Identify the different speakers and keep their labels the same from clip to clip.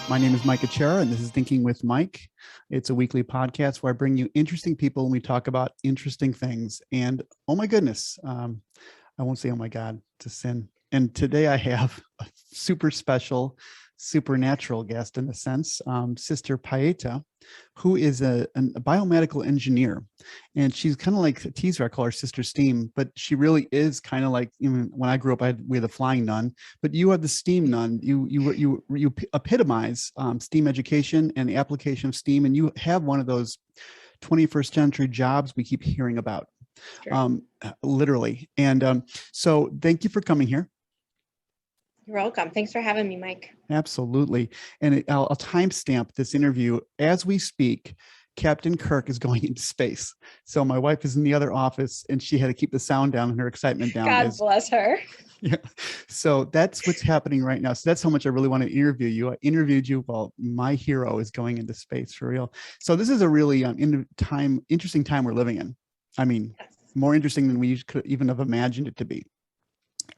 Speaker 1: My name is Mike Achera, and this is Thinking with Mike. It's a weekly podcast where I bring you interesting people and we talk about interesting things. And oh my goodness, I won't say oh my God, it's a sin. And today I have a super special, supernatural guest in a sense, Sister Pieta, who is a biomedical engineer. And she's kind of like a teaser. I call her Sister S.T.E.A.M, but she really is kind of like, even when I grew up, we had the flying nun, but you have the S.T.E.A.M nun. You epitomize STEAM education and the application of STEAM, and you have one of those 21st century jobs we keep hearing about,
Speaker 2: Sure.
Speaker 1: literally. And so thank you for coming here.
Speaker 2: You're welcome. Thanks for having me, Mike.
Speaker 1: Absolutely. And I'll timestamp this interview. As we speak, Captain Kirk is going into space. So my wife is in the other office and she had to keep the sound down and her excitement down.
Speaker 2: God bless her.
Speaker 1: Yeah. So that's what's happening right now. So that's how much I really want to interview you. I interviewed you while my hero is going into space for real. So this is a really interesting time we're living in. I mean, more interesting than we could even have imagined it to be.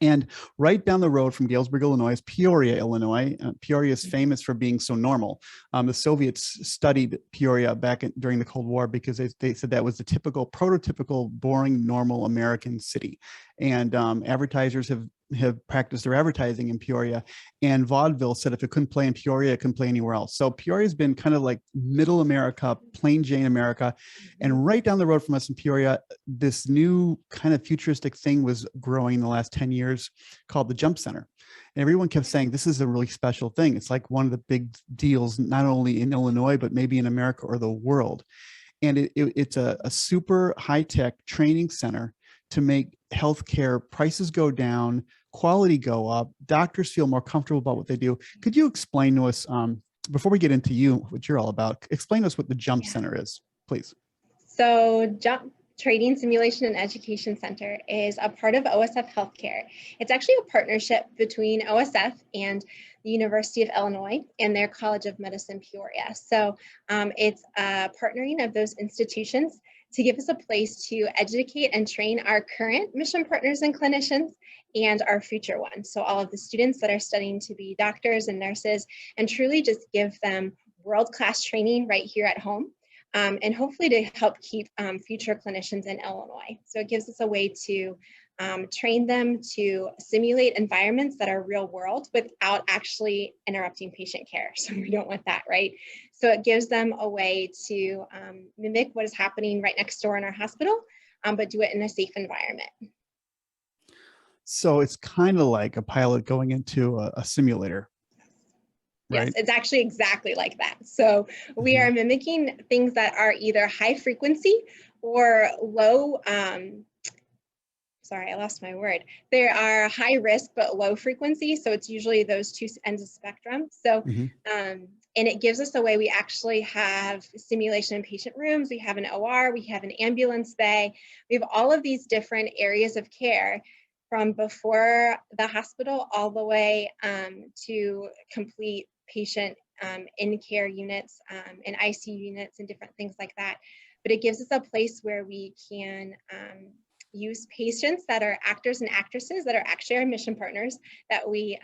Speaker 1: And right down the road from Galesburg, Illinois is Peoria, Illinois. Peoria is famous for being so normal. The Soviets studied Peoria back during the Cold War because they said that was the prototypical, boring, normal American city. And advertisers have practiced their advertising in Peoria, and vaudeville said if it couldn't play in Peoria, it couldn't play anywhere else. So Peoria has been kind of like middle America, plain Jane America. And right down the road from us in Peoria, this new kind of futuristic thing was growing in the last 10 years called the Jump Center. And everyone kept saying, this is a really special thing. It's like one of the big deals, not only in Illinois, but maybe in America or the world. And it's a super high-tech training center to make healthcare prices go down, quality go up, doctors feel more comfortable about what they do. Could you explain to us, before we get into what you're all about, explain to us what the Jump Center is, please.
Speaker 2: So Jump Training Simulation and Education Center is a part of OSF Healthcare. It's actually a partnership between OSF and the University of Illinois and their College of Medicine, Peoria. So it's a partnering of those institutions to give us a place to educate and train our current mission partners and clinicians and our future ones. So all of the students that are studying to be doctors and nurses, and truly just give them world-class training right here at home, and hopefully to help keep future clinicians in Illinois. So it gives us a way to train them to simulate environments that are real world without actually interrupting patient care. So we don't want that, right? So it gives them a way to mimic what is happening right next door in our hospital, but do it in a safe environment.
Speaker 1: So it's kind of like a pilot going into a simulator. Right?
Speaker 2: Yes, it's actually exactly like that. So we are mimicking things that are either high frequency or low, sorry, I lost my word. There are high risk, but low frequency. So it's usually those two ends of spectrum. So, and it gives us a way, we actually have simulation in patient rooms. We have an OR, we have an ambulance bay. We have all of these different areas of care from before the hospital all the way to complete patient in-care units and ICU units and different things like that. But it gives us a place where we can use patients that are actors and actresses that are actually our mission partners that we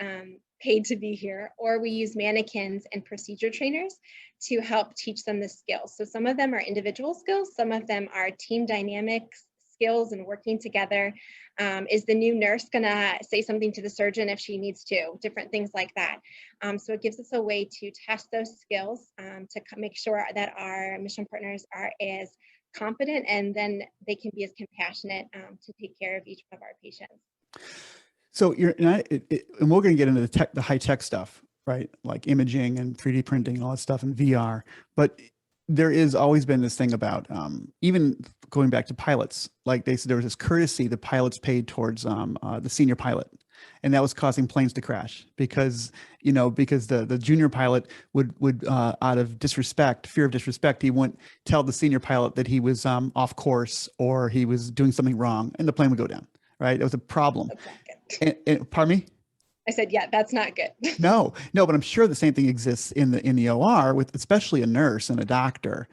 Speaker 2: paid to be here, or we use mannequins and procedure trainers to help teach them the skills. So some of them are individual skills, some of them are team dynamics skills and working together. Is the new nurse gonna say something to the surgeon if she needs to? Different things like that. So it gives us a way to test those skills to make sure that our mission partners are as competent and then they can be as compassionate to take care of each of our patients.
Speaker 1: So and we're going to get into the high tech stuff, right? Like imaging and 3D printing and all that stuff and VR. But there is always been this thing about even going back to pilots, like they said there was this courtesy the pilots paid towards the senior pilot. And that was causing planes to crash because the junior pilot would out of disrespect, fear of disrespect, he wouldn't tell the senior pilot that he was off course or he was doing something wrong, and the plane would go down. Right? It was a problem. And pardon me?
Speaker 2: I said, yeah, that's not good.
Speaker 1: No, but I'm sure the same thing exists in the OR with especially a nurse and a doctor.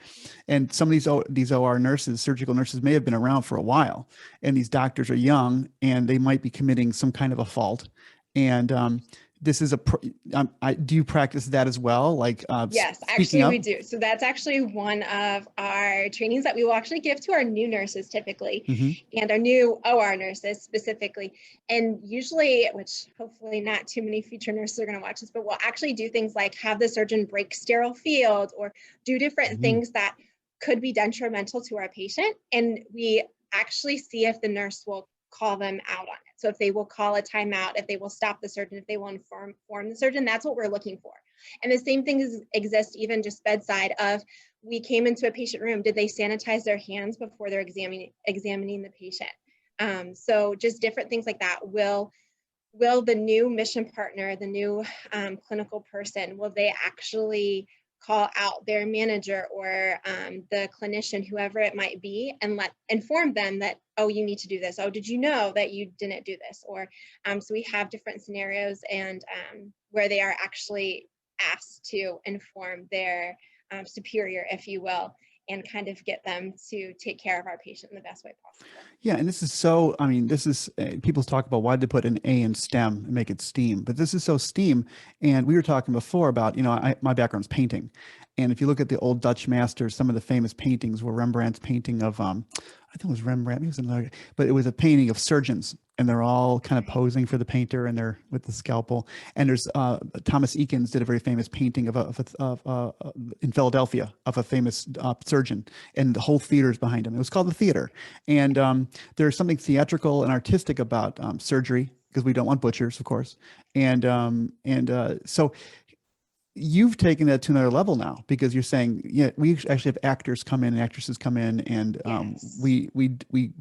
Speaker 1: And some of these OR nurses, surgical nurses, may have been around for a while, and these doctors are young and they might be committing some kind of a fault. And this is do you practice that as well? Like,
Speaker 2: yes,
Speaker 1: speaking
Speaker 2: actually
Speaker 1: up?
Speaker 2: we do. So that's actually one of our trainings that we will actually give to our new nurses typically, and our new OR nurses specifically. And usually, which hopefully not too many future nurses are going to watch this, but we'll actually do things like have the surgeon break sterile field or do different things that could be detrimental to our patient. And we actually see if the nurse will call them out on it. So if they will call a timeout, if they will stop the surgeon, if they will inform the surgeon, that's what we're looking for. And the same thing exists even just bedside of, we came into a patient room, did they sanitize their hands before they're examining the patient? So just different things like that. Will the new mission partner, the new clinical person, will they actually call out their manager or the clinician, whoever it might be, and inform them that, oh, you need to do this. Oh, did you know that you didn't do this? Or so we have different scenarios and where they are actually asked to inform their superior, if you will, and kind of get them to take care of our patient in the best way possible.
Speaker 1: Yeah, and this is so, I mean, this is, people talk about why they put an A in STEM and make it STEAM, but this is so STEAM. And we were talking before about, my background's painting. And if you look at the old Dutch masters, some of the famous paintings were Rembrandt's painting of, I think it was Rembrandt, it was another, but it was a painting of surgeons, and they're all kind of posing for the painter, and they're with the scalpel. And there's Thomas Eakins did a very famous painting in Philadelphia of a famous surgeon, and the whole theater is behind him. It was called the theater, and there's something theatrical and artistic about surgery, because we don't want butchers, of course, and so you've taken that to another level now, because you're saying, yeah, we actually have actors come in and actresses come in, and we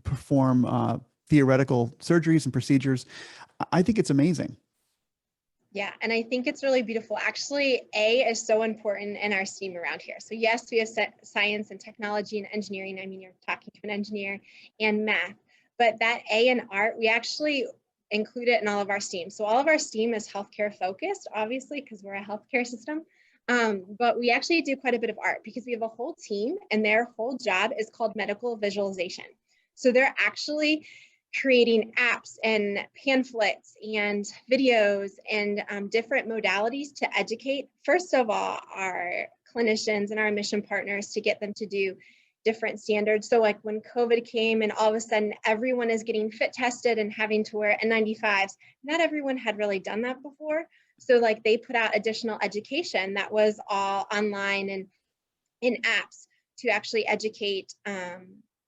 Speaker 1: perform theoretical surgeries and procedures. I think it's amazing.
Speaker 2: Yeah, and I think it's really beautiful. Actually, A is so important in our STEAM around here. So yes, we have science and technology and engineering. I mean, you're talking to an engineer, and math, but that A in art, we actually include it in all of our STEAM. So all of our STEAM is healthcare focused, obviously, because we're a healthcare system. But we actually do quite a bit of art, because we have a whole team, and their whole job is called medical visualization. So they're actually creating apps and pamphlets and videos and different modalities to educate, first of all, our clinicians and our mission partners, to get them to do different standards. So like when COVID came and all of a sudden everyone is getting fit tested and having to wear N95s, not everyone had really done that before. So like they put out additional education that was all online and in apps to actually educate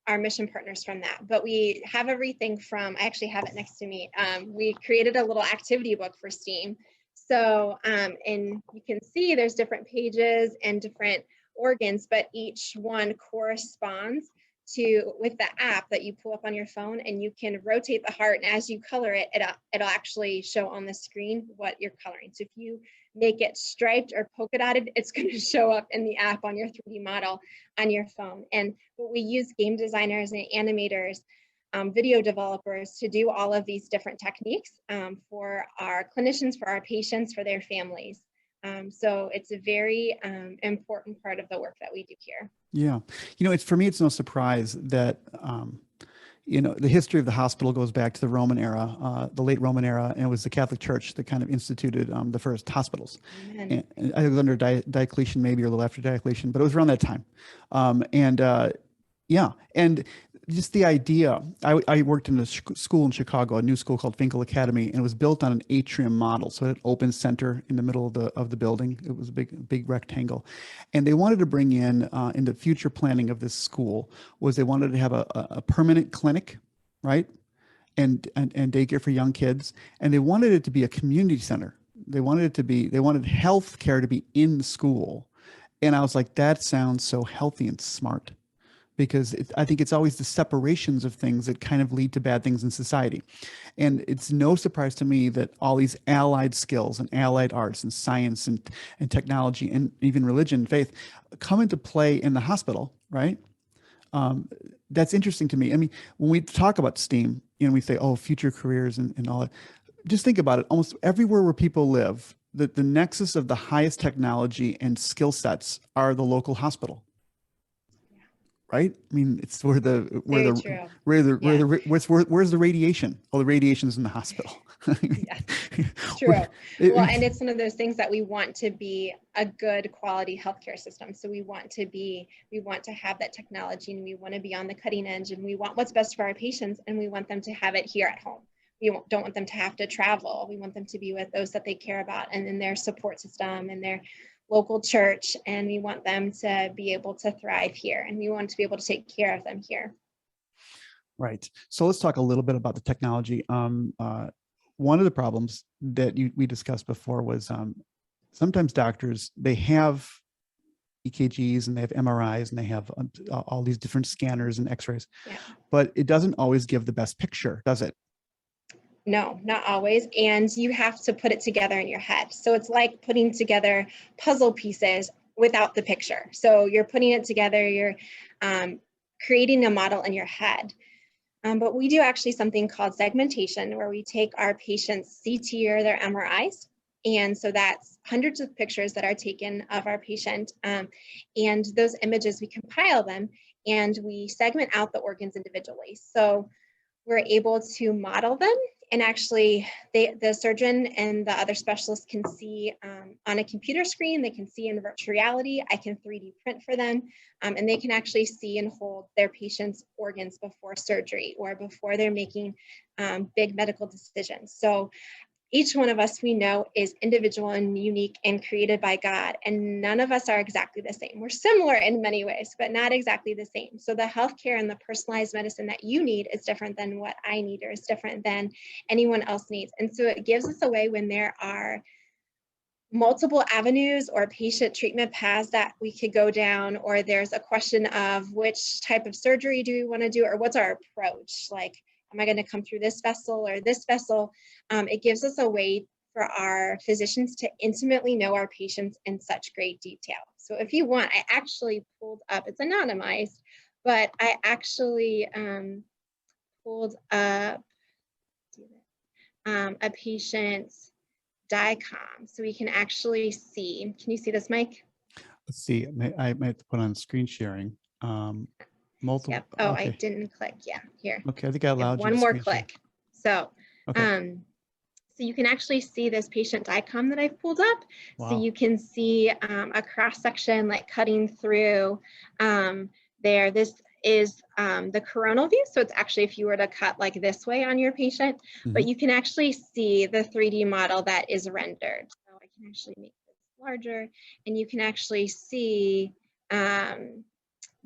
Speaker 2: our mission partners from that. But we have everything from, I actually have it next to me. We created a little activity book for STEAM. So, and you can see there's different pages and different organs, but each one corresponds with the app that you pull up on your phone, and you can rotate the heart, and as you color it, it'll actually show on the screen what you're coloring. So if you make it striped or polka dotted, it's going to show up in the app on your 3D model on your phone. And we use game designers and animators, video developers, to do all of these different techniques for our clinicians, for our patients, for their families. So it's a very important part of the work that we do here.
Speaker 1: Yeah. It's, for me, it's no surprise that, the history of the hospital goes back to the Roman era, the late Roman era, and it was the Catholic Church that kind of instituted the first hospitals. And I think it was under Diocletian, maybe, or a little after Diocletian, but it was around that time. And just the idea, I worked in a school in Chicago, a new school called Finkel Academy, and it was built on an atrium model. So it had an open center in the middle of the building. It was a big rectangle. And they wanted to bring in the future planning of this school, was they wanted to have a permanent clinic, right? And daycare for young kids. And they wanted it to be a community center. They wanted healthcare to be in the school. And I was like, that sounds so healthy and smart. Because I think it's always the separations of things that kind of lead to bad things in society. And it's no surprise to me that all these allied skills and allied arts and science and technology and even religion and faith come into play in the hospital, right? That's interesting to me. I mean, when we talk about STEAM, we say, oh, future careers and all that. Just think about it. Almost everywhere where people live, the nexus of the highest technology and skill sets are the local hospital. right? I mean, it's where
Speaker 2: Very true.
Speaker 1: where's the radiation? Oh, the radiation's in the hospital.
Speaker 2: Yes, true. Well, and it's one of those things that we want to be a good quality healthcare system. So we want to have that technology, and we want to be on the cutting edge, and we want what's best for our patients, and we want them to have it here at home. We don't want them to have to travel. We want them to be with those that they care about and in their support system and their local church. And we want them to be able to thrive here, and we want to be able to take care of them here.
Speaker 1: Right. So let's talk a little bit about the technology. One of the problems that we discussed before was sometimes doctors, they have EKGs and they have MRIs and they have all these different scanners and x-rays, but it doesn't always give the best picture, does it?
Speaker 2: No, not always. And you have to put it together in your head. So it's like putting together puzzle pieces without the picture. So you're putting it together, you're creating a model in your head. But we do actually something called segmentation, where we take our patient's CT or their MRIs. And so that's hundreds of pictures that are taken of our patient. And those images, we compile them and we segment out the organs individually. So we're able to model them, and actually the surgeon and the other specialists can see on a computer screen, they can see in virtual reality, I can 3D print for them, and they can actually see and hold their patient's organs before surgery or before they're making big medical decisions. So each one of us, we know, is individual and unique and created by God, and none of us are exactly the same. We're similar in many ways, but not exactly the same. So the healthcare and the personalized medicine that you need is different than what I need, or is different than anyone else needs. And so it gives us a way, when there are multiple avenues or patient treatment paths that we could go down, or there's a question of which type of surgery do we want to do, or what's our approach, like, am I going to come through this vessel or this vessel? It gives us a way for our physicians to intimately know our patients in such great detail. So if you want, I actually pulled up, it's anonymized, but I actually pulled up a patient's DICOM. So we can actually see, can you see this, Mike?
Speaker 1: Let's see, I might have to put on screen sharing. Multiple.
Speaker 2: Yep. Oh,
Speaker 1: okay.
Speaker 2: I didn't click. Yeah, here.
Speaker 1: Okay, I think I allowed you
Speaker 2: one more click. So,
Speaker 1: okay.
Speaker 2: So you can actually see this patient DICOM that I've pulled up.
Speaker 1: Wow.
Speaker 2: So you can see a cross section like cutting through there. This is the coronal view. So it's actually if you were to cut like this way on your patient, but you can actually see the 3D model that is rendered. So I can actually make this larger, and you can actually see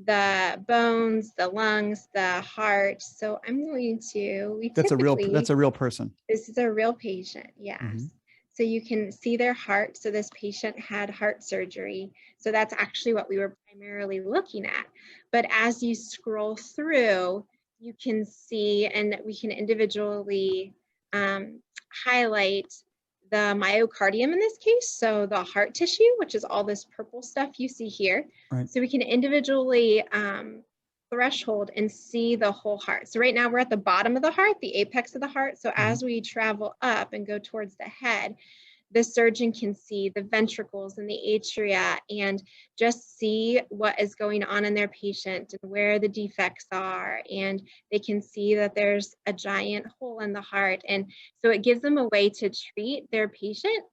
Speaker 2: the bones, the lungs, the heart. So I'm going to, that's a
Speaker 1: real person.
Speaker 2: This is a real patient, yes. So you can see their heart. So this patient had heart surgery. So that's actually what we were primarily looking at. But as you scroll through, you can see, and we can individually highlight the myocardium in this case, so the heart tissue, which is all this purple stuff you see here.
Speaker 1: Right.
Speaker 2: So we can individually threshold and see the whole heart. So right now we're at the bottom of the heart, the apex of the heart. So as we travel up and go towards the head, the surgeon can see the ventricles and the atria and just see what is going on in their patient and where the defects are. And they can see that there's a giant hole in the heart. And so it gives them a way to treat their patient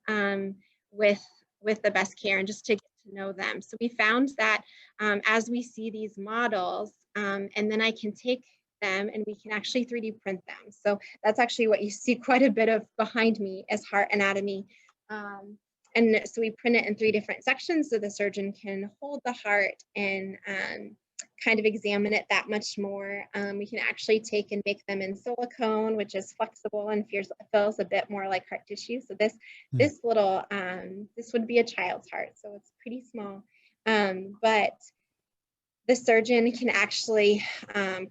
Speaker 2: with the best care and just to get to know them. So we found that as we see these models, and then I can take them and we can actually 3D print them. So that's actually what you see quite a bit of behind me is heart anatomy. And so we print it in 3 different sections so the surgeon can hold the heart and kind of examine it that much more. We can actually take and make them in silicone, which is flexible and feels a bit more like heart tissue. So this little, this would be a child's heart, so it's pretty small. But the surgeon can actually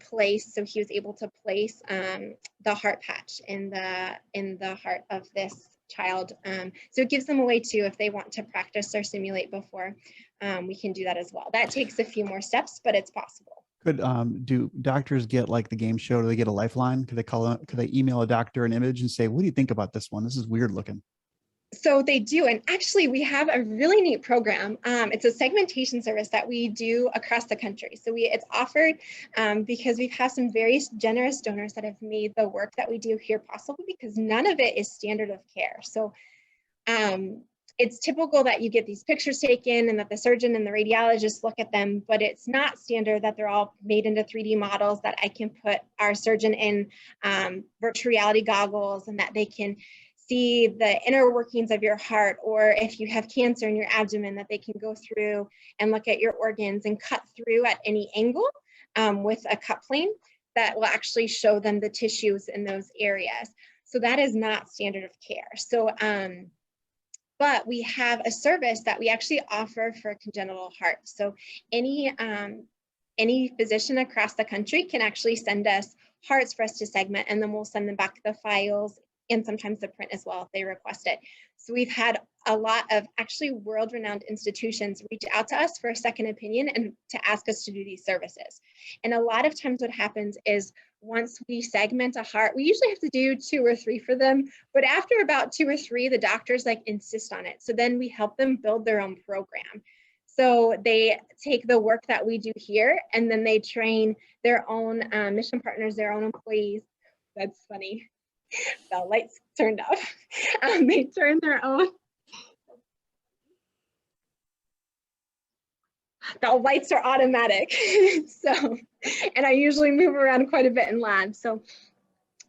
Speaker 2: place, so he was able to place the heart patch in the heart of this child. So it gives them a way to, if they want to practice or simulate before, we can do that as well. That takes a few more steps, but it's possible.
Speaker 1: Could do doctors get like the game show? Do they get a lifeline? Could they email a doctor an image and say, what do you think about this one? This is weird looking.
Speaker 2: So they do, and actually we have a really neat program. It's a segmentation service that we do across the country. So it's offered because we've had some very generous donors that have made the work that we do here possible, because none of it is standard of care. So it's typical that you get these pictures taken and that the surgeon and the radiologist look at them, but it's not standard that they're all made into 3D models, that I can put our surgeon in virtual reality goggles and that they can see the inner workings of your heart, or if you have cancer in your abdomen, that they can go through and look at your organs and cut through at any angle with a cut plane that will actually show them the tissues in those areas. So that is not standard of care. So, but we have a service that we actually offer for congenital heart. So any physician across the country can actually send us hearts for us to segment, and then we'll send them back the files and sometimes the print as well if they request it. So we've had a lot of actually world-renowned institutions reach out to us for a second opinion and to ask us to do these services. And a lot of times what happens is once we segment a heart, we usually have to do 2 or 3 for them, but after about 2 or 3, the doctors like insist on it. So then we help them build their own program. So they take the work that we do here and then they train their own mission partners, their own employees. That's funny. The lights turned off. They turn their own. The lights are automatic. So, and I usually move around quite a bit in lab. So,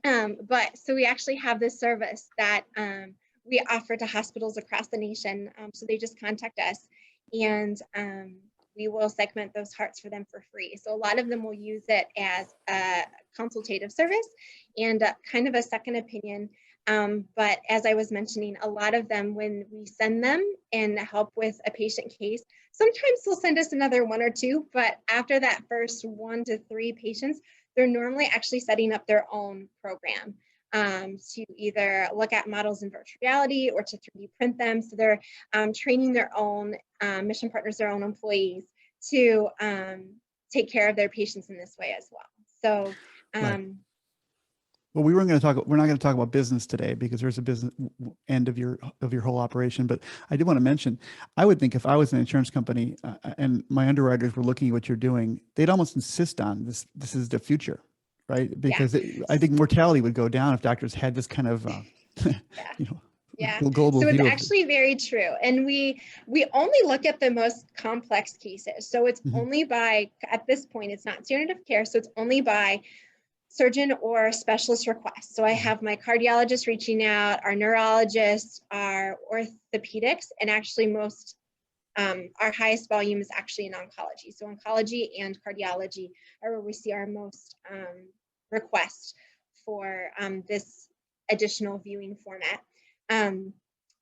Speaker 2: so we actually have this service that we offer to hospitals across the nation. So they just contact us and we will segment those hearts for them for free. So a lot of them will use it as a consultative service and kind of a second opinion. But as I was mentioning, a lot of them, when we send them and help with a patient case, sometimes they'll send us another 1 or 2, but after that first 1 to 3 patients, they're normally actually setting up their own program to either look at models in virtual reality or to 3D print them. So they're training their own mission partners, their own employees to take care of their patients in this way as well. So,
Speaker 1: right. Well, we're not going to talk about business today because there's a business end of your whole operation. But I do want to mention, I would think if I was an insurance company and my underwriters were looking at what you're doing, they'd almost insist on this. This is the future, right? Because I think mortality would go down if doctors had this kind of, global
Speaker 2: so it's
Speaker 1: view
Speaker 2: actually very true. And we only look at the most complex cases. So it's only by, at this point, it's not standard of care. So it's only by surgeon or specialist request. So I have my cardiologist reaching out, our neurologists, our orthopedics, and actually most, our highest volume is actually in oncology. So oncology and cardiology are where we see our most requests for this additional viewing format.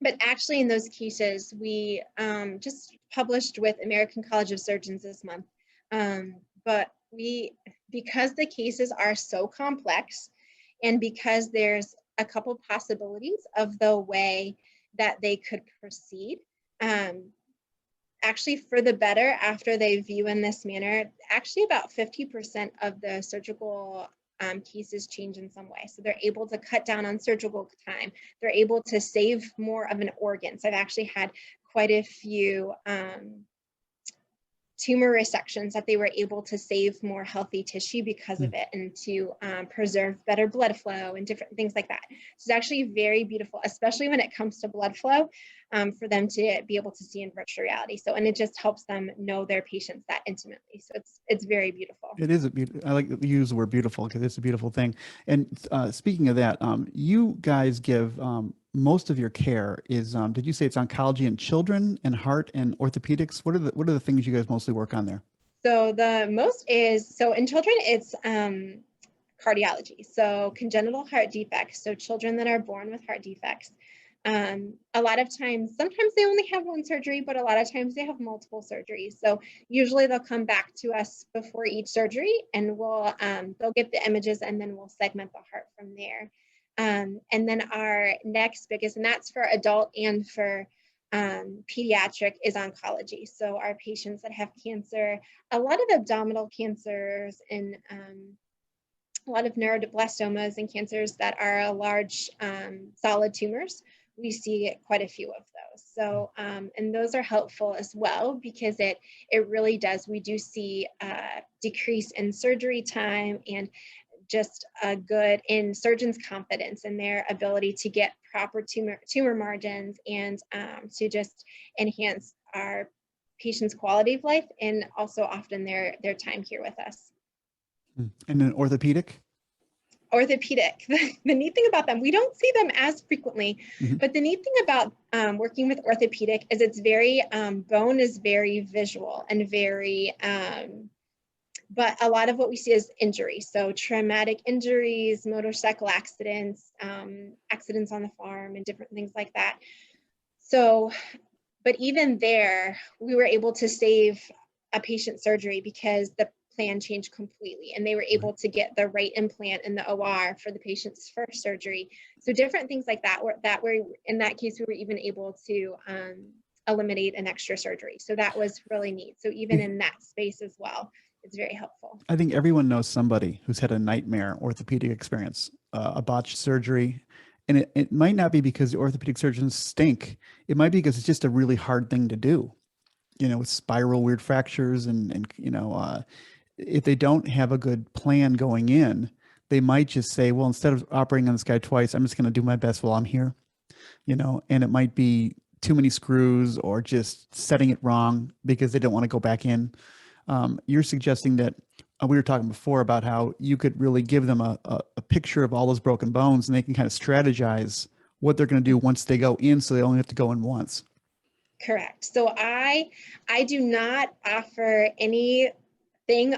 Speaker 2: But actually in those cases, we just published with American College of Surgeons this month. But because the cases are so complex and because there's a couple possibilities of the way that they could proceed, actually for the better after they view in this manner, actually about 50% of the surgical cases change in some way. So they're able to cut down on surgical time. They're able to save more of an organ. So I've actually had quite a few tumor resections that they were able to save more healthy tissue because of it, and to preserve better blood flow and different things like that. So it's actually very beautiful, especially when it comes to blood flow, for them to be able to see in virtual reality. So, and it just helps them know their patients that intimately. So it's very beautiful.
Speaker 1: It is I like to use the word beautiful because it's a beautiful thing. And speaking of that, you guys give most of your care is, did you say it's oncology in children and heart and orthopedics? What are the things you guys mostly work on there?
Speaker 2: So the most is, so in children, it's cardiology. So congenital heart defects. So children that are born with heart defects. A lot of times, sometimes they only have 1 surgery, but a lot of times they have multiple surgeries. So usually they'll come back to us before each surgery and they'll get the images and then we'll segment the heart from there. And then our next biggest, and that's for adult and for pediatric, is oncology. So our patients that have cancer, a lot of abdominal cancers and a lot of neuroblastomas and cancers that are large solid tumors, we see quite a few of those. So, and those are helpful as well, because it really does. We do see a decrease in surgery time, and just a good in surgeons' confidence in their ability to get proper tumor margins, and to just enhance our patients' quality of life, and also often their time here with us.
Speaker 1: And then orthopedic?
Speaker 2: Orthopedic, the neat thing about them, we don't see them as frequently, but the neat thing about working with orthopedic is it's very, bone is very visual and very, but a lot of what we see is injury. So traumatic injuries, motorcycle accidents, accidents on the farm, and different things like that. So, but even there, we were able to save a patient surgery because the plan changed completely, and they were able to get the right implant in the OR for the patient's first surgery. So different things like that, were in that case, we were even able to eliminate an extra surgery. So that was really neat. So even in that space as well, it's very helpful.
Speaker 1: I think everyone knows somebody who's had a nightmare orthopedic experience, a botched surgery. And it might not be because the orthopedic surgeons stink. It might be because it's just a really hard thing to do, with spiral weird fractures, and if they don't have a good plan going in, they might just say, well, instead of operating on this guy twice, I'm just going to do my best while I'm here, and it might be too many screws, or just setting it wrong because they don't want to go back in. You're suggesting that we were talking before about how you could really give them a picture of all those broken bones, and they can kind of strategize what they're going to do once they go in, so they only have to go in once.
Speaker 2: Correct. So I do not offer anything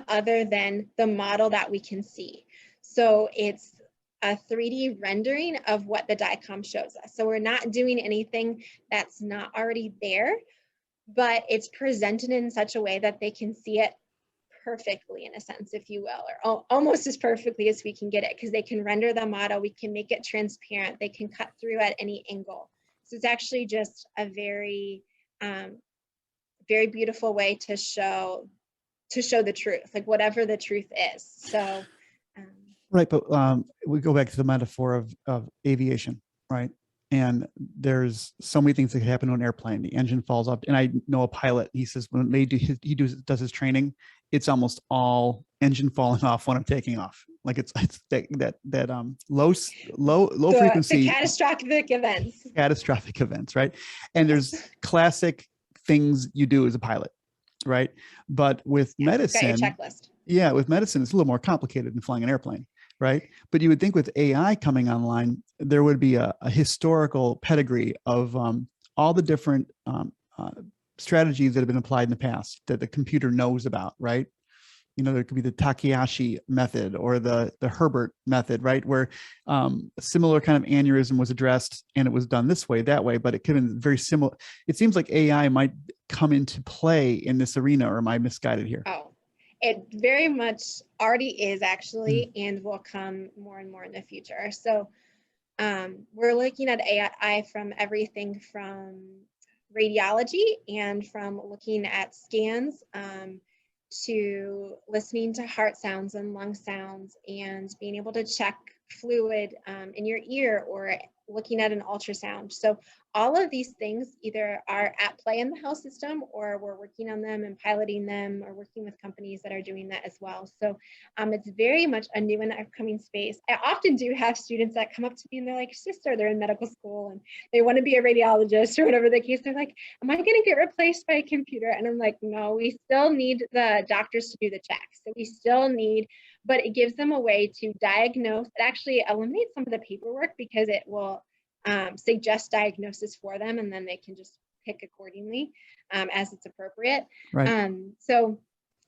Speaker 2: other than the model that we can see. So it's a 3D rendering of what the DICOM shows us. So we're not doing anything that's not already there, but it's presented in such a way that they can see it perfectly, in a sense, if you will, or almost as perfectly as we can get it, because they can render the model, we can make it transparent, they can cut through at any angle. So it's actually just a very, very beautiful way to show the truth, like whatever the truth is. So,
Speaker 1: right, but we go back to the metaphor of aviation, right? And there's so many things that can happen to an airplane. The engine falls off, and I know a pilot. He says when he does his training, it's almost all engine falling off when I'm taking off. Like it's that low frequency,
Speaker 2: the catastrophic events,
Speaker 1: right? And there's classic things you do as a pilot, right? But with medicine,
Speaker 2: got your checklist.
Speaker 1: Yeah, with medicine, it's a little more complicated than flying an airplane, right? But you would think with AI coming online, there would be a historical pedigree of all the different strategies that have been applied in the past that the computer knows about, right? There could be the Takahashi method or the Herbert method, right? Where a similar kind of aneurysm was addressed, and it was done this way, that way, but it could have been very similar. It seems like AI might come into play in this arena, or am I misguided here?
Speaker 2: Oh, it very much already is, actually, and will come more and more in the future. So we're looking at AI from everything from radiology, and from looking at scans, to listening to heart sounds and lung sounds, and being able to check fluid in your ear, or looking at an ultrasound. So all of these things either are at play in the health system, or we're working on them and piloting them, or working with companies that are doing that as well. So it's very much a new and upcoming space. I often do have students that come up to me, and they're like, sister, they're in medical school and they want to be a radiologist or whatever the case. They're like, am I going to get replaced by a computer? And I'm like, no, we still need the doctors to do the checks. So we still need, but it gives them a way to diagnose. It actually eliminates some of the paperwork, because it will suggest diagnosis for them, and then they can just pick accordingly as it's appropriate.
Speaker 1: Right.
Speaker 2: So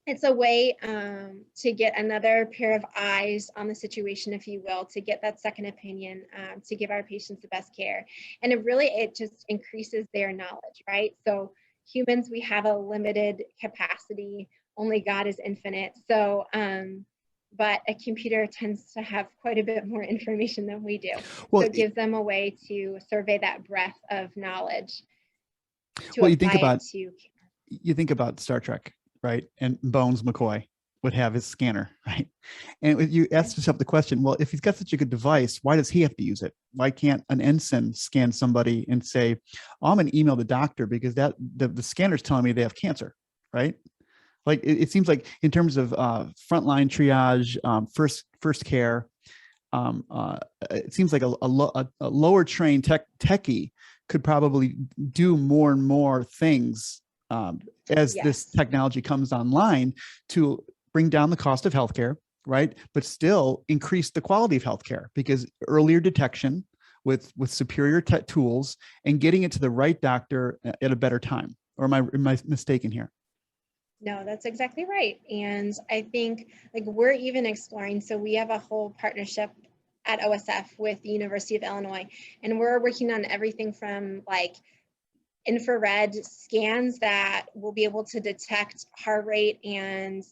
Speaker 2: it's a way to get another pair of eyes on the situation, if you will, to get that second opinion, to give our patients the best care. And it just increases their knowledge, right? So humans, we have a limited capacity. Only God is infinite. So, but a computer tends to have quite a bit more information than we do. Well, so it gives them a way to survey that breadth of knowledge.
Speaker 1: You think about Star Trek, right? And Bones McCoy, would have his scanner, right? And you ask yourself the question, well, if he's got such a good device, why does he have to use it? Why can't an ensign scan somebody and say, oh, I'm going to email the doctor because that the scanner's telling me they have cancer, right? Like it seems like in terms of frontline triage, first care, it seems like a lower trained techie could probably do more and more things as this technology comes online to bring down the cost of healthcare, right? But still increase the quality of healthcare, because earlier detection with superior tech tools and getting it to the right doctor at a better time. Or am I mistaken here?
Speaker 2: No, that's exactly right. And I think like we're even exploring, so we have a whole partnership at OSF with the University of Illinois, and we're working on everything from like infrared scans that will be able to detect heart rate and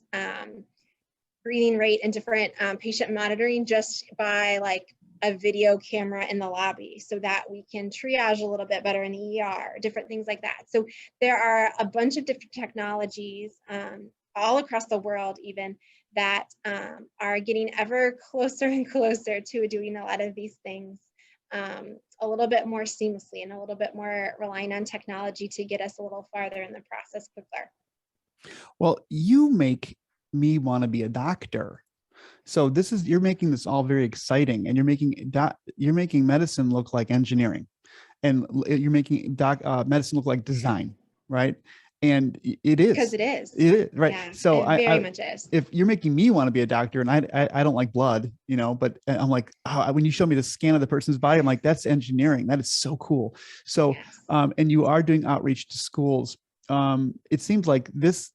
Speaker 2: breathing rate and different patient monitoring just by like a video camera in the lobby, so that we can triage a little bit better in the ER, different things like that. So there are a bunch of different technologies all across the world even that are getting ever closer and closer to doing a lot of these things a little bit more seamlessly and a little bit more relying on technology to get us a little farther in the process quicker.
Speaker 1: Well, you make me want to be a doctor. So you're making this all very exciting, and you're making medicine look like engineering, and you're making medicine look like design, right? And it is.
Speaker 2: Because it is.
Speaker 1: It is, right?
Speaker 2: Yeah,
Speaker 1: so
Speaker 2: it very much is.
Speaker 1: If you're making me want to be a doctor, and I don't like blood, but I'm like, when you show me the scan of the person's body, I'm like, that's engineering. That is so cool. So, yes. And you are doing outreach to schools. It seems like this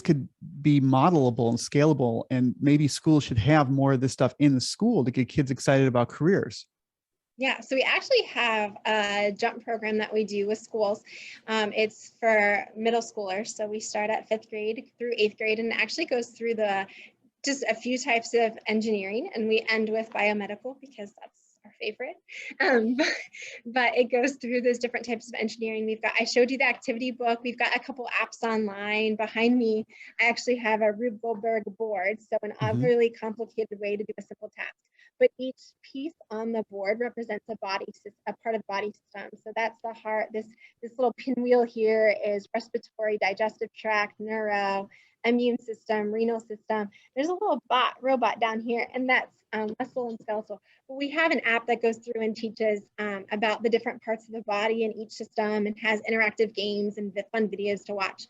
Speaker 1: could be modelable and scalable, and maybe schools should have more of this stuff in the school to get kids excited about careers.
Speaker 2: Yeah, so we actually have a jump program that we do with schools. It's for middle schoolers. So we start at 5th grade through 8th grade, and it actually goes through just a few types of engineering, and we end with biomedical because that's our favorite. But it goes through those different types of engineering. I showed you the activity book. We've got a couple apps online. Behind me, I actually have a Rube Goldberg board, so an overly complicated way to do a simple task. But each piece on the board represents a part of the body system. So that's the heart. This little pinwheel here is respiratory, digestive tract, neuro, immune system, renal system. There's a little robot down here, and that's muscle and skeletal. But we have an app that goes through and teaches about the different parts of the body in each system, and has interactive games and fun videos to watch.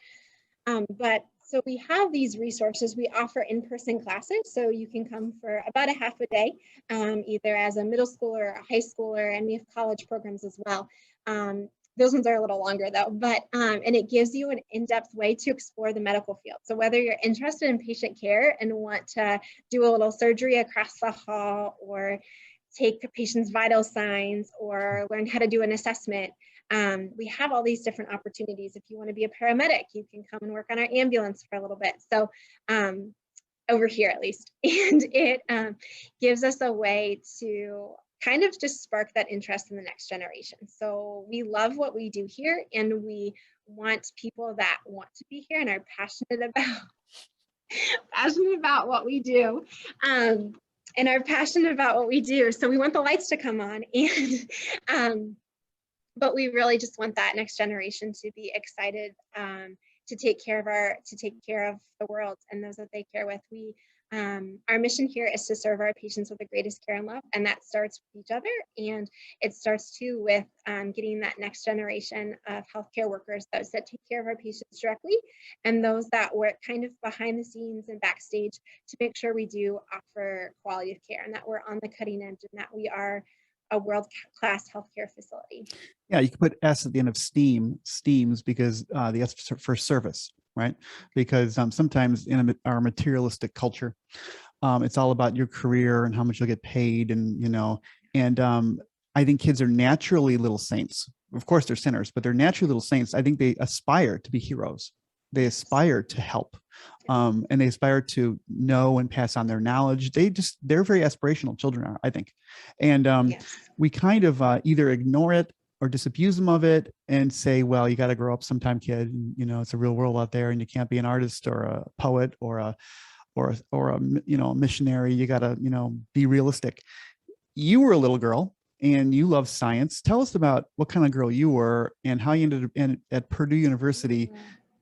Speaker 2: So we have these resources. We offer in-person classes, so you can come for about a half a day, either as a middle schooler or a high schooler, and we have college programs as well. Those ones are a little longer though, and it gives you an in-depth way to explore the medical field. So whether you're interested in patient care and want to do a little surgery across the hall, or take a patient's vital signs, or learn how to do an assessment, we have all these different opportunities. If you want to be a paramedic, you can come and work on our ambulance for a little bit. So over here at least, and it gives us a way to kind of just spark that interest in the next generation. So we love what we do here, and we want people that want to be here and are passionate about what we do. And are passionate about what we do. So we want the lights to come on, and but we really just want that next generation to be excited to take care of the world and those that they care with. Our mission here is to serve our patients with the greatest care and love, and that starts with each other, and it starts too with getting that next generation of healthcare workers, those that take care of our patients directly, and those that work kind of behind the scenes and backstage to make sure we do offer quality of care, and that we're on the cutting edge, and that we are a world-class healthcare facility.
Speaker 1: Yeah, you can put S at the end of STEAM, STEAMs, because the S for service, right? Because sometimes in our materialistic culture, it's all about your career and how much you'll get paid, and I think kids are naturally little saints. Of course, they're sinners, but they're naturally little saints. I think they aspire to be heroes. They aspire to help, and they aspire to know and pass on their knowledge. They're very aspirational. Children are, I think. And we kind of either ignore it or disabuse them of it and say, well, you got to grow up sometime, kid. And, it's a real world out there, and you can't be an artist or a poet or a missionary. You got to, be realistic. You were a little girl and you love science. Tell us about what kind of girl you were and how you ended up at Purdue University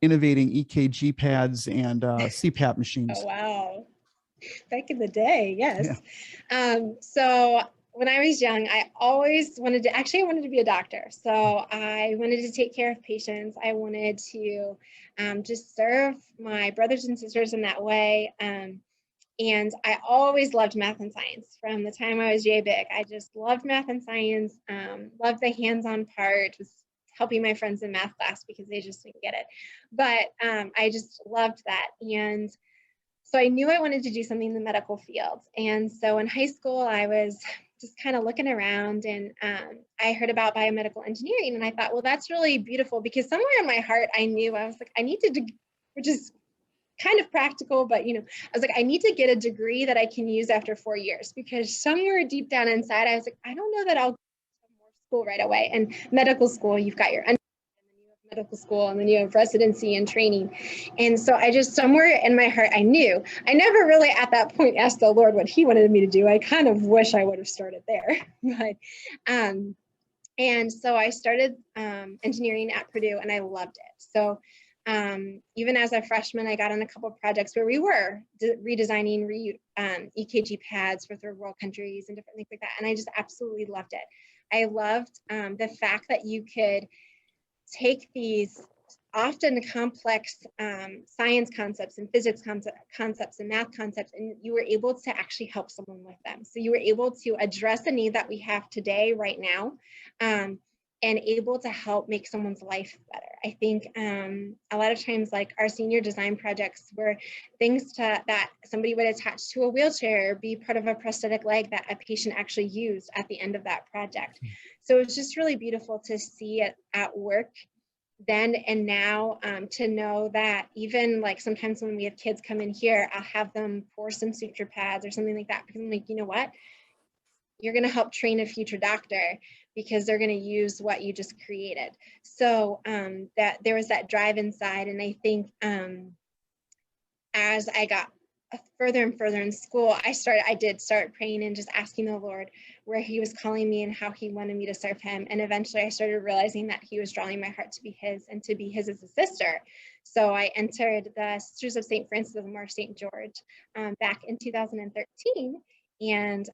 Speaker 1: innovating EKG pads and CPAP machines.
Speaker 2: Oh, wow. Back in the day, yes.
Speaker 1: Yeah.
Speaker 2: So when I was young, I always wanted to be a doctor. So I wanted to take care of patients. I wanted to just serve my brothers and sisters in that way. And I always loved math and science from the time I was yay big. I just loved math and science, loved the hands-on part, was helping my friends in math class because they just didn't get it. But I just loved that. And so I knew I wanted to do something in the medical field. And so in high school, I was just kind of looking around and I heard about biomedical engineering. And I thought, well, that's really beautiful because somewhere in my heart, I knew I was like, I need to, which is kind of practical, but I was like, I need to get a degree that I can use after 4 years because somewhere deep down inside, I was like, I don't know that I'll go to more school right away. And medical school, you've got your undergrad, and then you have medical school, and then you have residency and training. And so I just somewhere in my heart, I knew. I never really at that point asked the Lord what he wanted me to do. I kind of wish I would have started there. But and so I started engineering at Purdue and I loved it. So even as a freshman, I got on a couple of projects where we were redesigning EKG pads for third world countries and different things like that. And I just absolutely loved it. I loved the fact that you could take these often complex science concepts and physics concepts and math concepts, and you were able to actually help someone with them. So you were able to address a need that we have today, right now, and able to help make someone's life better. I think a lot of times, like our senior design projects were things that somebody would attach to a wheelchair or be part of a prosthetic leg that a patient actually used at the end of that project. So it's just really beautiful to see it at work then and now, to know that even like sometimes when we have kids come in here, I'll have them pour some suture pads or something like that, because I'm like, you know what? You're going to help train a future doctor because they're going to use what you just created. So that there was that drive inside. And I think as I got further and further in school, I did start praying and just asking the Lord where he was calling me and how he wanted me to serve him. And eventually I started realizing that he was drawing my heart to be his and to be his as a sister. So I entered the Sisters of St. Francis of Mar St. George back in 2013 and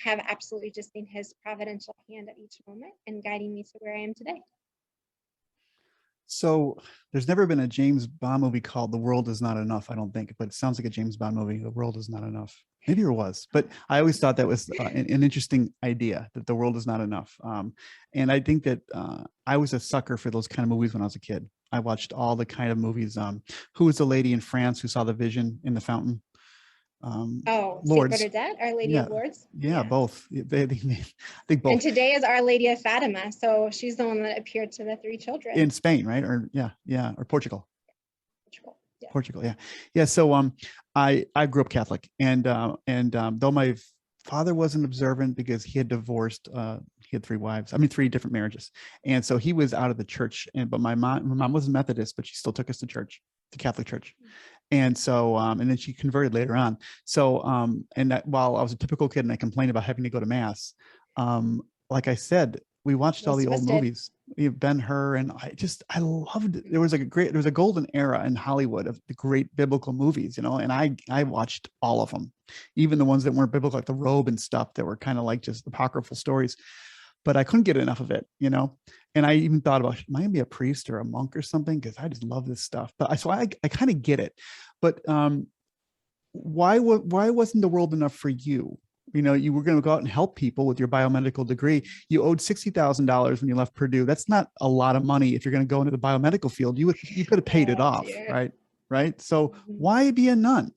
Speaker 2: have absolutely just seen his providential hand at each moment and guiding me to where I am today.
Speaker 1: So there's never been a James Bond movie called The World Is Not Enough, I don't think, but it sounds like a James Bond movie, The World Is Not Enough. Maybe there was, but I always thought that was an interesting idea, that the world is not enough. And I think that I was a sucker for those kind of movies when I was a kid. I watched all the kind of movies. Who was the lady in France who saw the vision in the fountain? Lourdes.
Speaker 2: St. Bernadette, Our Lady of Lourdes.
Speaker 1: Yeah, both. I think both.
Speaker 2: And today is Our Lady of Fatima. So she's the one that appeared to the 3 children.
Speaker 1: In Spain, right? Or or Portugal. Portugal, yeah. Yeah, so I grew up Catholic, and though my father wasn't observant because he had divorced, he had 3 different marriages, and so he was out of the church. But my mom was a Methodist, but she still took us to church, to Catholic church. And so, and then she converted later on. So, while I was a typical kid and I complained about having to go to mass, like I said, we watched all the old movies, Ben-Hur, and I loved it. There was a golden era in Hollywood of the great biblical movies, and I watched all of them, even the ones that weren't biblical, like The Robe and stuff that were kind of like just apocryphal stories. But I couldn't get enough of it, and I even thought about, am I gonna be a priest or a monk or something? Because I just love this stuff. But I kind of get it. But why wasn't the world enough for you? You were going to go out and help people with your biomedical degree. You owed $60,000 when you left Purdue. That's not a lot of money if you're going to go into the biomedical field. You could have paid it off, dear. Right? So why be a nun?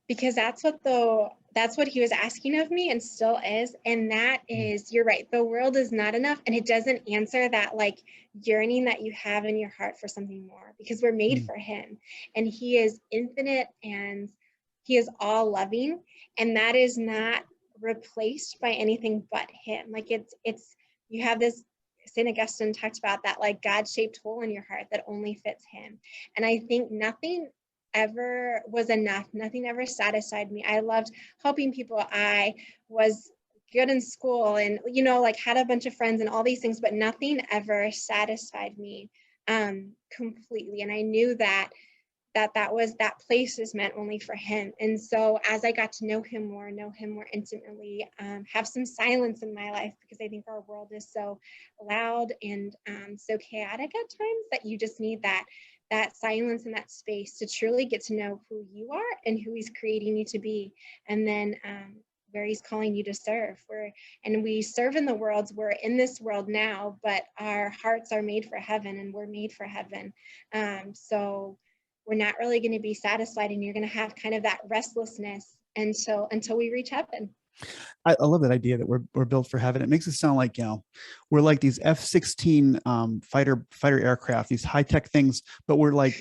Speaker 2: Because that's what he was asking of me and still is. And that is, you're right, the world is not enough. And it doesn't answer that like yearning that you have in your heart for something more, because we're made for him, and he is infinite and he is all loving. And that is not replaced by anything but him. Like it's, you have this, St. Augustine talked about that like God-shaped hole in your heart that only fits him. And I think nothing ever was enough. Nothing ever satisfied me. I loved helping people. I was good in school and, you know, like had a bunch of friends and all these things, but nothing ever satisfied me completely. And I knew that that place is meant only for him. And so as I got to know him more intimately, have some silence in my life, because I think our world is so loud and so chaotic at times that you just need that silence and that space to truly get to know who you are and who he's creating you to be. And then where he's calling you to serve. And we serve in the world. We're in this world now, but our hearts are made for heaven, and we're made for heaven. So we're not really going to be satisfied, and you're going to have kind of that restlessness until we reach heaven.
Speaker 1: I love that idea that we're built for heaven. It makes it sound like, you know, we're like these F-16 fighter aircraft, these high tech things, but we're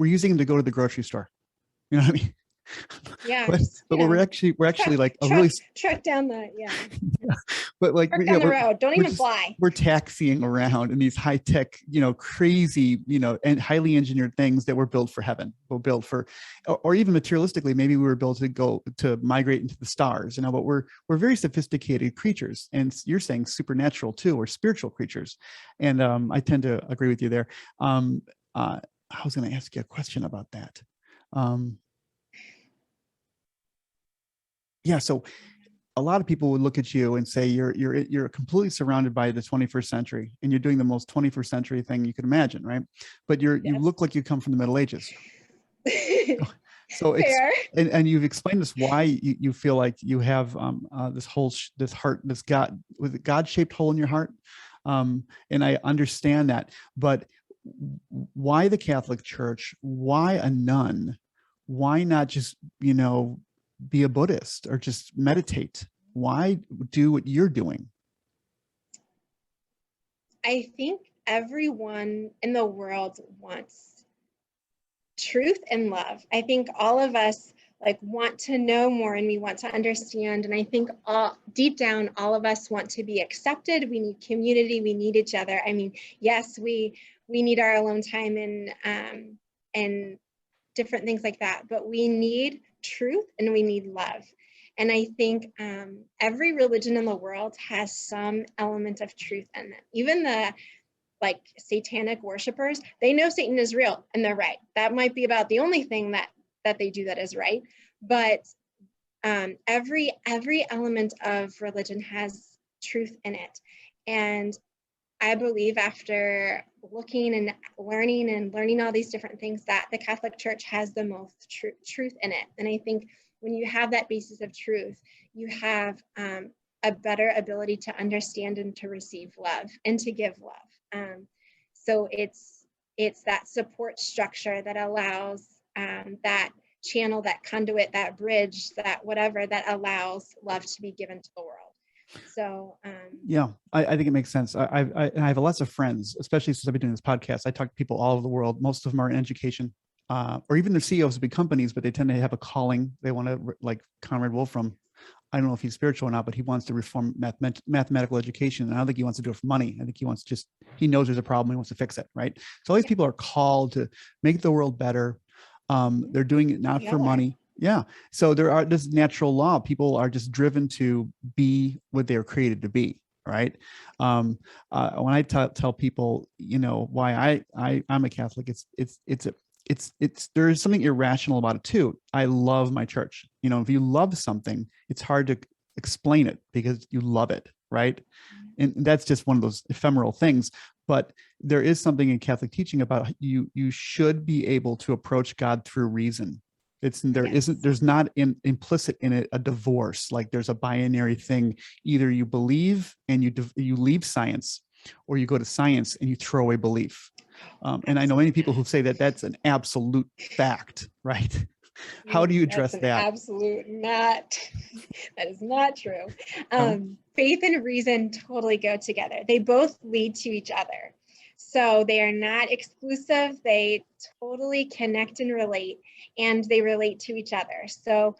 Speaker 1: using them to go to the grocery store. You know what I mean?
Speaker 2: Yeah.
Speaker 1: but we're actually like a really
Speaker 2: truck down the yeah.
Speaker 1: But like
Speaker 2: truck down the road. Don't even fly.
Speaker 1: We're taxiing around in these high tech, you know, crazy, you know, and highly engineered things that were built for heaven. We're built for, or even materialistically, maybe we were built to migrate into the stars. You know, but we're very sophisticated creatures, and you're saying supernatural too, or spiritual creatures. And I tend to agree with you there. I was going to ask you a question about that. Yeah, so a lot of people would look at you and say you're completely surrounded by the 21st century, and you're doing the most 21st century thing you could imagine, right? But you look like you come from the Middle Ages. So and you've explained this why you feel like you have this heart, this God-shaped hole in your heart, and I understand that. But why the Catholic Church? Why a nun? Why not just, you know, be a Buddhist or just meditate? Why do what you're doing?
Speaker 2: I think everyone in the world wants truth and love. I think all of us like want to know more, and we want to understand. And I think deep down, all of us want to be accepted. We need community. We need each other. I mean, yes, we need our alone time and different things like that, but we need truth and we need love. And I think every religion in the world has some element of truth in them. Even the like satanic worshipers, they know Satan is real and they're right. That might be about the only thing that they do that is right. But every element of religion has truth in it. And I believe after looking and learning all these different things, that the Catholic Church has the most truth in it. And I think when you have that basis of truth, you have a better ability to understand and to receive love and to give love. So it's that support structure that allows that channel, that conduit, that bridge, that whatever that allows love to be given to the world. So
Speaker 1: yeah, I think it makes sense. I have lots of friends, especially since I've been doing this podcast. I talk to people all over the world. Most of them are in education, or even the CEOs of big companies, but they tend to have a calling. They want to, like Conrad Wolfram. I don't know if he's spiritual or not, but he wants to reform mathematical education. And I don't think he wants to do it for money. I think he knows there's a problem. He wants to fix it. Right. So all these people are called to make the world better. They're doing it not for money. Yeah. So this natural law. People are just driven to be what they're created to be. Right. When I tell people, you know, why I'm a Catholic, there's something irrational about it too. I love my church. You know, if you love something, it's hard to explain it because you love it. Right. And that's just one of those ephemeral things. But there is something in Catholic teaching about you should be able to approach God through reason. There's not implicit in it a divorce, like there's a binary thing. Either you believe and you leave science, or you go to science and you throw away belief. And I know many people who say that that's an absolute fact, right? How do you address that?
Speaker 2: Absolute not. That is not true. Faith and reason totally go together. They both lead to each other. So they are not exclusive. They totally connect and relate, and they relate to each other. So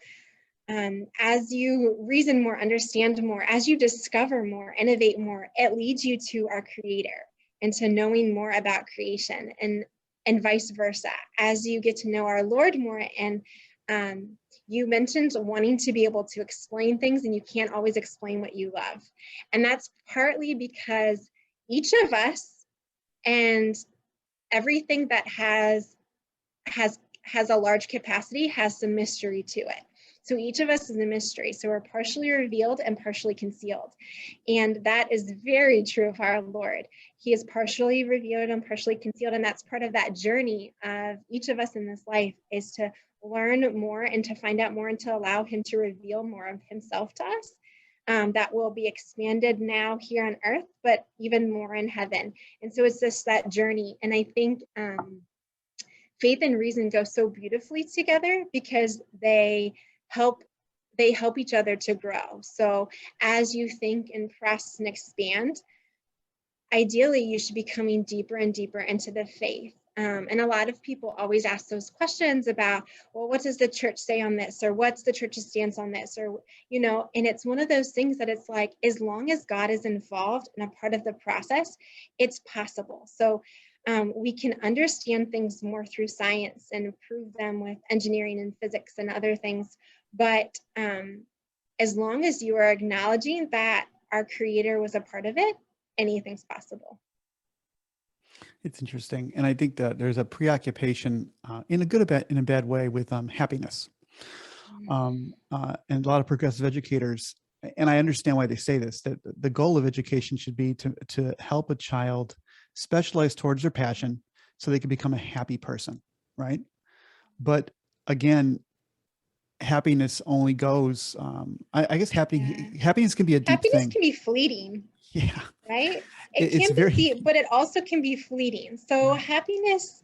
Speaker 2: as you reason more, understand more, as you discover more, innovate more, it leads you to our Creator and to knowing more about creation. And and vice versa, as you get to know our Lord more. And you mentioned wanting to be able to explain things, and you can't always explain what you love. And that's partly because each of us and everything that has a large capacity has some mystery to it. So each of us is a mystery. So we're partially revealed and partially concealed. And that is very true of our Lord. He is partially revealed and partially concealed. And that's part of that journey of each of us in this life, is to learn more and to find out more and to allow him to reveal more of himself to us. That will be expanded now here on earth, but even more in heaven. And so it's just that journey. And I think faith and reason go so beautifully together, because they help each other to grow. So as you think and press and expand, ideally you should be coming deeper and deeper into the faith. And a lot of people always ask those questions about, well, what does the church say on this? Or what's the church's stance on this? Or, and it's one of those things that it's like, as long as God is involved and a part of the process, it's possible. So we can understand things more through science and prove them with engineering and physics and other things. But as long as you are acknowledging that our Creator was a part of it, anything's possible.
Speaker 1: It's interesting. And I think that there's a preoccupation in a good, in a bad way with happiness. And a lot of progressive educators, and I understand why they say this, that the goal of education should be to help a child specialize towards their passion so they can become a happy person, right? But again, happiness only goes, I guess happiness can be a deep thing.
Speaker 2: Happiness can be fleeting.
Speaker 1: Yeah.
Speaker 2: Right?
Speaker 1: It's
Speaker 2: can
Speaker 1: very
Speaker 2: be deep, but it also can be fleeting. So
Speaker 1: right.
Speaker 2: happiness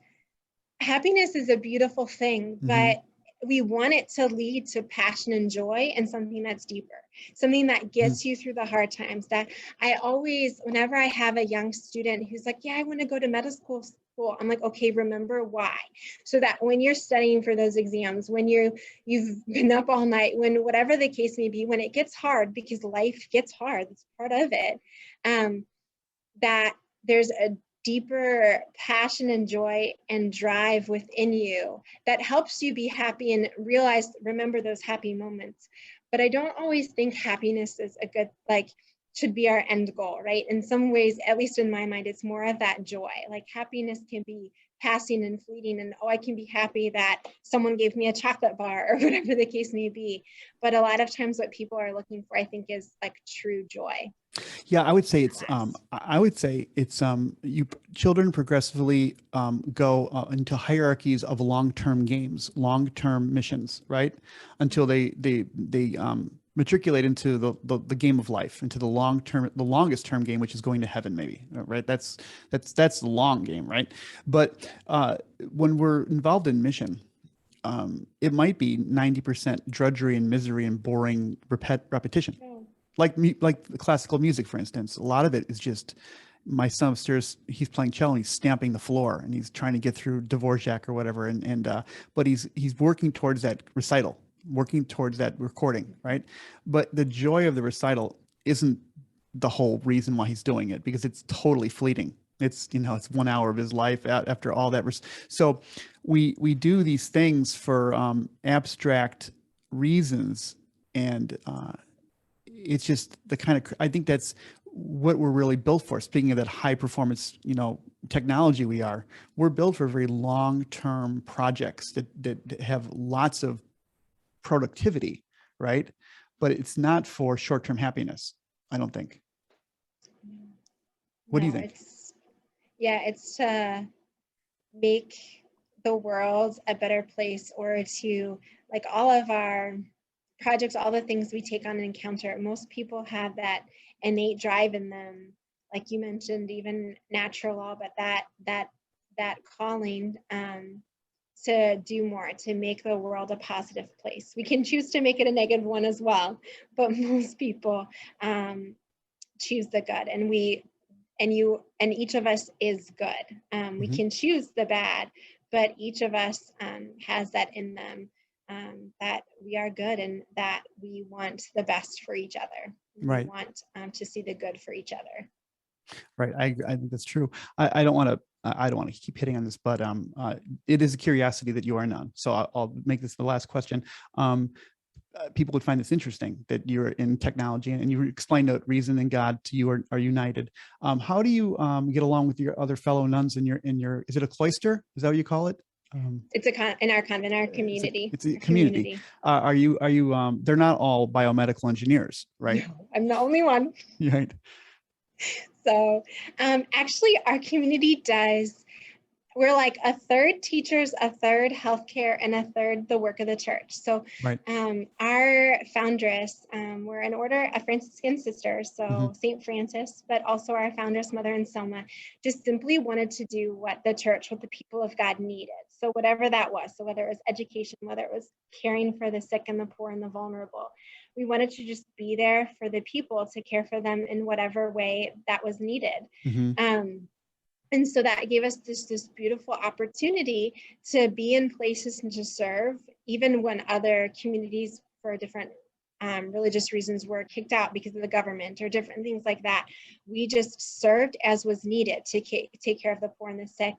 Speaker 2: is a beautiful thing, but we want it to lead to passion and joy and something that's deeper, something that gets you through the hard times. That I always, whenever I have a young student who's like, yeah, I want to go to medical school, I'm like, okay, remember why. So that when you're studying for those exams, when you've been up all night, when whatever the case may be, when it gets hard, because life gets hard, it's part of it, that there's a deeper passion and joy and drive within you that helps you be happy and remember those happy moments. But I don't always think happiness is a good, should be our end goal, right? In some ways, at least in my mind, it's more of that joy. Like happiness can be passing and fleeting, and I can be happy that someone gave me a chocolate bar or whatever the case may be. But a lot of times what people are looking for, I think, is like true joy.
Speaker 1: Yeah, I would say it's children progressively go into hierarchies of long-term games, long-term missions, right? Until they matriculate into the game of life, into the longest term game, which is going to heaven, maybe, right? That's the long game, right? But when we're involved in mission, it might be 90% drudgery and misery and boring repetition. Like classical music, for instance, a lot of it is just, my son upstairs, he's playing cello and he's stamping the floor and he's trying to get through Dvorak or whatever. But he's working towards that recital, working towards that recording, right? But the joy of the recital isn't the whole reason why he's doing it, because it's totally fleeting. It's, it's 1 hour of his life after all that. So we do these things for abstract reasons, and it's just the kind of, I think that's what we're really built for. Speaking of that high performance, technology we're built for very long-term projects that have lots of productivity, right? But it's not for short-term happiness, I don't think. What do you think?
Speaker 2: It's to make the world a better place, or to, like, all of our projects, all the things we take on and encounter, most people have that innate drive in them, like you mentioned, even natural law, but that calling to do more, to make the world a positive place. We can choose to make it a negative one as well, but most people choose the good, and each of us is good. We can choose the bad, but each of us has that in them, that we are good and that we want the best for each other.
Speaker 1: Right.
Speaker 2: We want to see the good for each other.
Speaker 1: Right. I think that's true. I don't want to I don't want to keep hitting on this, but it is a curiosity that you are none. So I'll make this the last question. People would find this interesting that you're in technology, and you explained that reason and God to you are united. How do you get along with your other fellow nuns in your, is it a cloister? Is that what you call it?
Speaker 2: It's in our convent, our community.
Speaker 1: It's a community. Are you, they're not all biomedical engineers, right?
Speaker 2: No, I'm the only one.
Speaker 1: Right.
Speaker 2: So actually our community does, we're like a third teachers, a third healthcare, and a third the work of the church. So
Speaker 1: right.
Speaker 2: Our foundress, we're an order of Franciscan sisters, so St. Francis, but also our foundress, Mother Anselma, just simply wanted to do what the church, what the people of God needed. So whatever that was, so whether it was education, whether it was caring for the sick and the poor and the vulnerable, we wanted to just be there for the people to care for them in whatever way that was needed. And so that gave us this beautiful opportunity to be in places and to serve, even when other communities for different religious reasons were kicked out because of the government or different things like that. We just served as was needed to take care of the poor and the sick.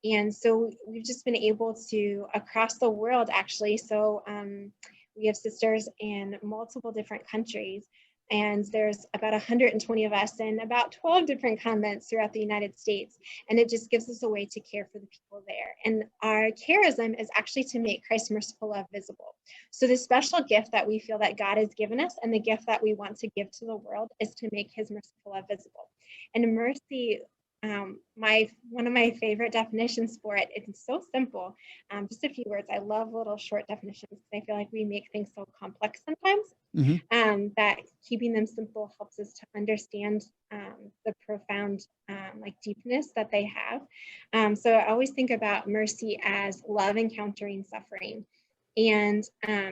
Speaker 2: And so we've just been able to, across the world actually, so we have sisters in multiple different countries. And there's about 120 of us in about 12 different convents throughout the United States. And it just gives us a way to care for the people there. And our charism is actually to make Christ's merciful love visible. So the special gift that we feel that God has given us and the gift that we want to give to the world is to make his merciful love visible. And mercy, one of my favorite definitions for it, it's so simple, just a few words. I love little short definitions because I feel like we make things so complex sometimes. That keeping them simple helps us to understand the profound like deepness that they have. So I always think about mercy as love encountering suffering. And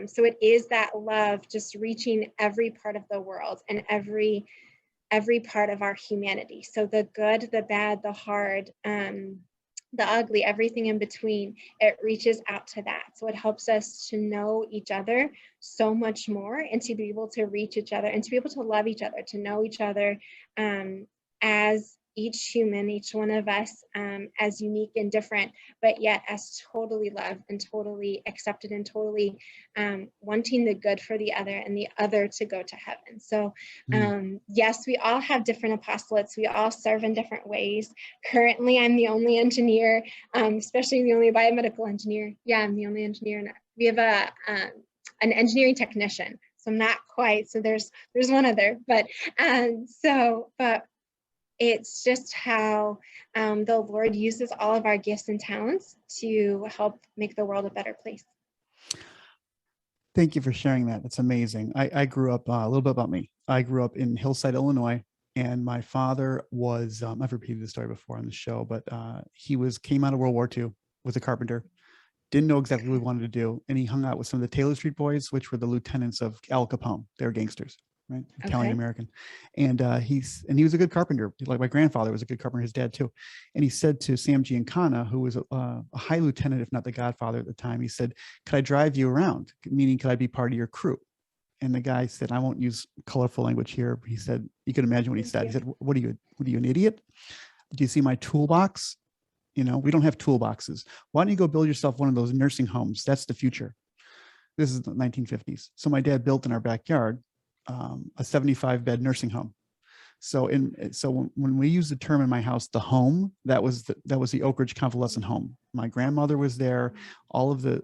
Speaker 2: so it is that love just reaching every part of the world and every part of our humanity. So the good, the bad, the hard, the ugly, everything in between, it reaches out to that. So it helps us to know each other so much more and to be able to reach each other and to be able to love each other, to know each other as each human, each one of us as unique and different, but yet as totally loved and totally accepted and totally wanting the good for the other and the other to go to heaven. So yes, we all have different apostolates. We all serve in different ways. Currently, I'm the only engineer, especially the only biomedical engineer. Yeah, I'm the only engineer. And we have an engineering technician. So I'm not quite, so there's one other, but it's just how the Lord uses all of our gifts and talents to help make the world a better place.
Speaker 1: Thank you for sharing that. That's amazing. I grew up, a little bit about me. I grew up in Hillside, Illinois, and my father was, I've repeated this story before on the show, but he came out of World War II, was a carpenter, didn't know exactly what he wanted to do. And he hung out with some of the Taylor Street Boys, which were the lieutenants of Al Capone. They were gangsters, right? Italian American. And he was a good carpenter. Like my grandfather was a good carpenter, his dad too. And he said to Sam Giancana, who was a high lieutenant, if not the godfather at the time, he said, "Could I drive you around? Meaning, could I be part of your crew?" And the guy said, I won't use colorful language here. He said, you can imagine what he said. He said, what are you, an idiot? Do you see my toolbox? You know, we don't have toolboxes. Why don't you go build yourself one of those nursing homes? That's the future. This is the 1950s. So my dad built in our backyard a 75-bed nursing home. So when we use the term in my house, the home, that was the Oak Ridge Convalescent Home. My grandmother was there. All of the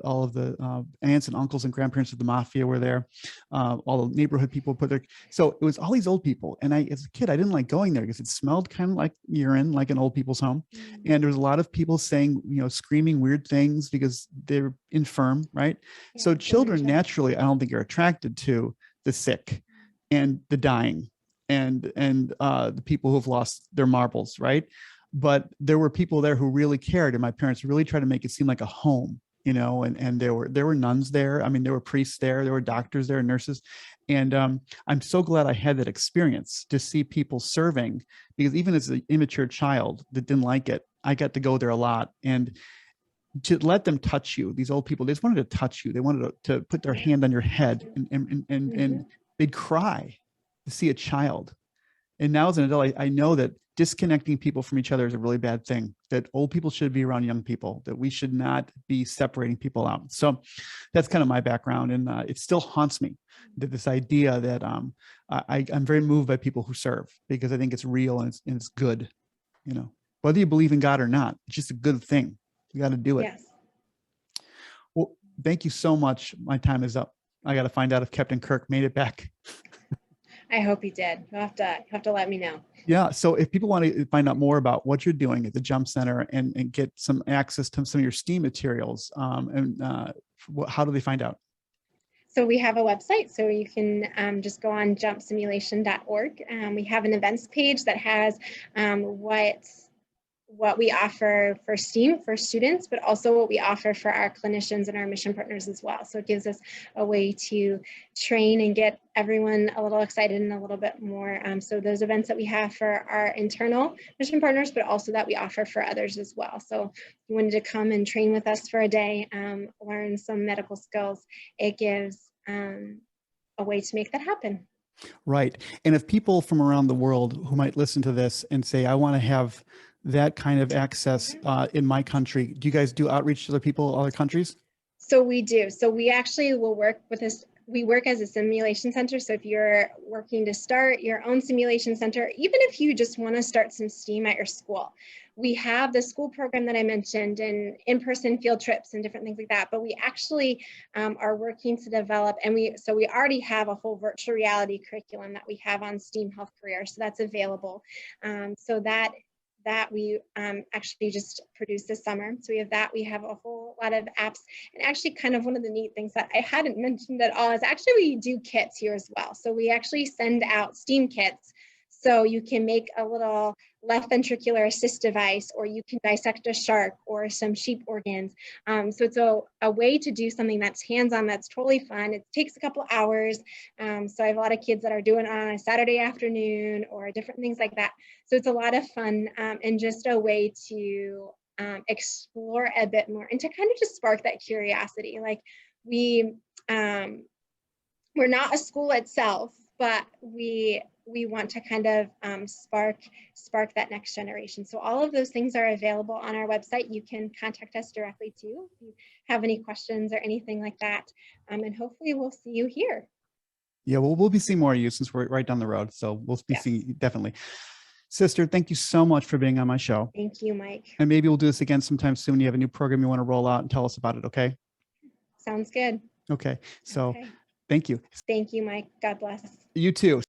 Speaker 1: aunts and uncles and grandparents of the mafia were there. All the neighborhood people put there. So it was all these old people. And as a kid, I didn't like going there because it smelled kind of like urine, like an old people's home. And there was a lot of people saying, screaming weird things because they're infirm, right? Yeah, so children naturally, I don't think, are attracted to the sick and the dying and the people who have lost their marbles, right? But there were people there who really cared, and my parents really tried to make it seem like a home, and there were nuns there. I mean, there were priests there, there were doctors there, nurses. And I'm so glad I had that experience to see people serving, because even as an immature child that didn't like it, I got to go there a lot. And to let them touch you, these old people, they just wanted to touch you. They wanted to put their hand on your head, and they'd cry to see a child. And now as an adult, I know that disconnecting people from each other is a really bad thing, that old people should be around young people, that we should not be separating people out. So that's kind of my background. And it still haunts me, that this idea that I'm very moved by people who serve, because I think it's real and it's good, you know, whether you believe in God or not, it's just a good thing. You got to do it.
Speaker 2: Yes.
Speaker 1: Well, thank you so much. My time is up. I got to find out if Captain Kirk made it back.
Speaker 2: I hope he did. You'll have to let me know.
Speaker 1: Yeah. So if people want to find out more about what you're doing at the Jump Center and get some access to some of your STEAM materials, how do they find out?
Speaker 2: So we have a website, so you can just go on jumpsimulation.org. We have an events page that has what we offer for STEAM for students, but also what we offer for our clinicians and our mission partners as well. So it gives us a way to train and get everyone a little excited and a little bit more. So those events that we have for our internal mission partners, but also that we offer for others as well. So if you wanted to come and train with us for a day, learn some medical skills, it gives a way to make that happen.
Speaker 1: Right. And if people from around the world who might listen to this and say, I want to have that kind of access in my country, do you guys do outreach to other people, other countries?
Speaker 2: So we do. So we actually will work with this. We work as a simulation center. So if you're working to start your own simulation center, even if you just want to start some STEAM at your school, we have the school program that I mentioned and in-person field trips and different things like that. But we actually are working to develop, and we already have a whole virtual reality curriculum that we have on STEAM Health Career. So that's available. So that we actually just produced this summer. So we have that. We have a whole lot of apps. And actually kind of one of the neat things that I hadn't mentioned at all is actually we do kits here as well. So we actually send out STEAM kits. So you can make a little left ventricular assist device, or you can dissect a shark or some sheep organs. So it's a way to do something that's hands-on, that's totally fun. It takes a couple hours. So I have a lot of kids that are doing it on a Saturday afternoon or different things like that. So it's a lot of fun and just a way to explore a bit more and to kind of just spark that curiosity. Like we're not a school itself, but we want to kind of spark that next generation. So all of those things are available on our website. You can contact us directly too if you have any questions or anything like that. And hopefully we'll see you here.
Speaker 1: Yeah, well, we'll be seeing more of you since we're right down the road. So we'll be seeing you definitely. Sister, thank you so much for being on my show.
Speaker 2: Thank you, Mike.
Speaker 1: And maybe we'll do this again sometime soon. You have a new program you want to roll out and tell us about it, okay?
Speaker 2: Sounds good.
Speaker 1: Okay, so thank you.
Speaker 2: Thank you, Mike. God bless.
Speaker 1: You too.